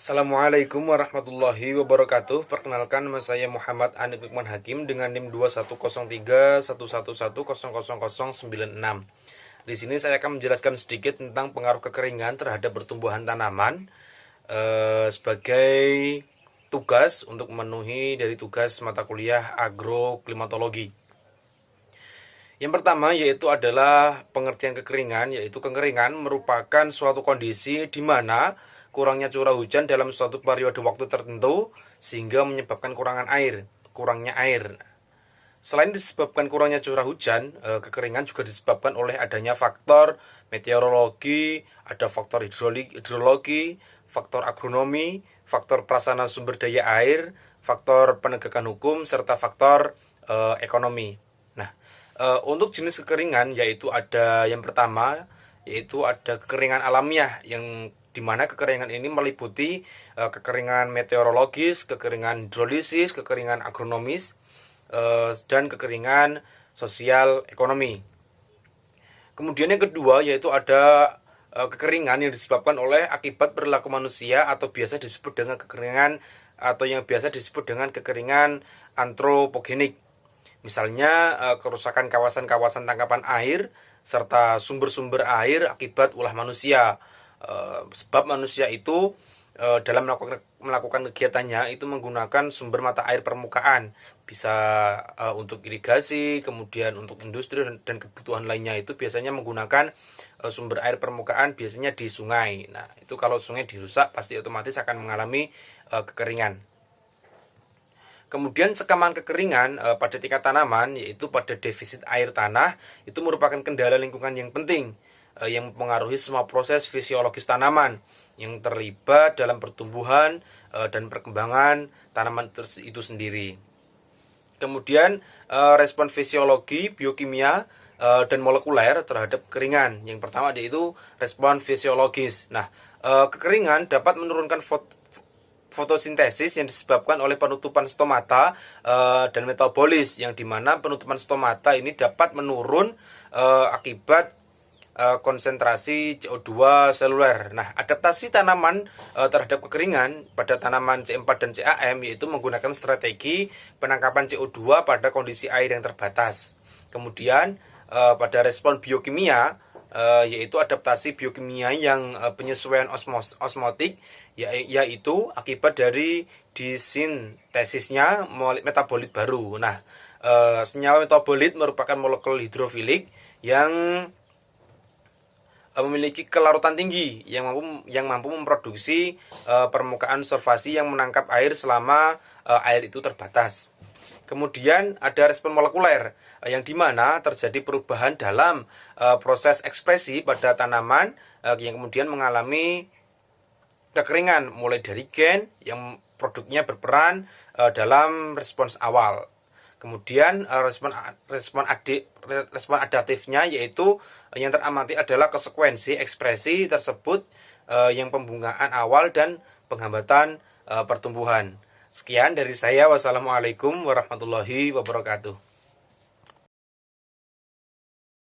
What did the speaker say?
Assalamualaikum warahmatullahi wabarakatuh. Perkenalkan, nama saya Muhammad Anif Lukman Hakim dengan NIM 210311100096. Di sini saya akan menjelaskan sedikit tentang pengaruh kekeringan terhadap pertumbuhan tanaman sebagai tugas untuk memenuhi dari tugas mata kuliah agroklimatologi. Yang pertama yaitu adalah pengertian kekeringan, yaitu kekeringan merupakan suatu kondisi di mana kurangnya curah hujan dalam suatu periode waktu tertentu sehingga menyebabkan kurangnya air. Selain disebabkan kurangnya curah hujan, kekeringan juga disebabkan oleh adanya faktor meteorologi, ada faktor hidrologi, faktor agronomi, faktor prasarana sumber daya air, faktor penegakan hukum, serta faktor ekonomi. Nah, untuk jenis kekeringan yaitu ada yang pertama yaitu ada kekeringan alamiah, yang dimana kekeringan ini meliputi kekeringan meteorologis, kekeringan hidrolisis, kekeringan agronomis, dan kekeringan sosial ekonomi. Kemudian yang kedua yaitu ada kekeringan yang disebabkan oleh akibat perilaku manusia atau biasa disebut dengan kekeringan antropogenik. Misalnya kerusakan kawasan-kawasan tangkapan air serta sumber-sumber air akibat ulah manusia. Sebab manusia itu dalam melakukan kegiatannya itu menggunakan sumber mata air permukaan, bisa untuk irigasi, kemudian untuk industri dan kebutuhan lainnya itu biasanya menggunakan sumber air permukaan, biasanya di sungai. Nah, itu kalau sungai dirusak pasti otomatis akan mengalami kekeringan. Kemudian sekaman kekeringan pada tingkat tanaman, yaitu pada defisit air tanah, itu merupakan kendala lingkungan yang penting yang mempengaruhi semua proses fisiologis tanaman yang terlibat dalam pertumbuhan dan perkembangan tanaman itu sendiri. Kemudian respon fisiologi, biokimia, dan molekuler terhadap kekeringan. Yang pertama yaitu respon fisiologis. Nah, kekeringan dapat menurunkan fotosintesis yang disebabkan oleh penutupan stomata dan metabolis, yang dimana penutupan stomata ini dapat menurun akibat konsentrasi CO2 seluler. Nah, adaptasi tanaman terhadap kekeringan pada tanaman C4 dan CAM yaitu menggunakan strategi penangkapan CO2 pada kondisi air yang terbatas. Kemudian pada respon biokimia yaitu adaptasi biokimia yang penyesuaian osmotik, yaitu akibat dari disintesisnya metabolit baru. Nah, senyawa metabolit merupakan molekul hidrofilik yang memiliki kelarutan tinggi yang mampu memproduksi permukaan solvasi yang menangkap air selama air itu terbatas. Kemudian ada respon molekuler yang dimana terjadi perubahan dalam proses ekspresi pada tanaman yang kemudian mengalami kekeringan, mulai dari gen yang produknya berperan dalam respons awal. Kemudian respon adaptifnya yaitu yang teramati adalah konsekuensi ekspresi tersebut yang pembungaan awal dan penghambatan pertumbuhan. Sekian dari saya. Wassalamualaikum warahmatullahi wabarakatuh.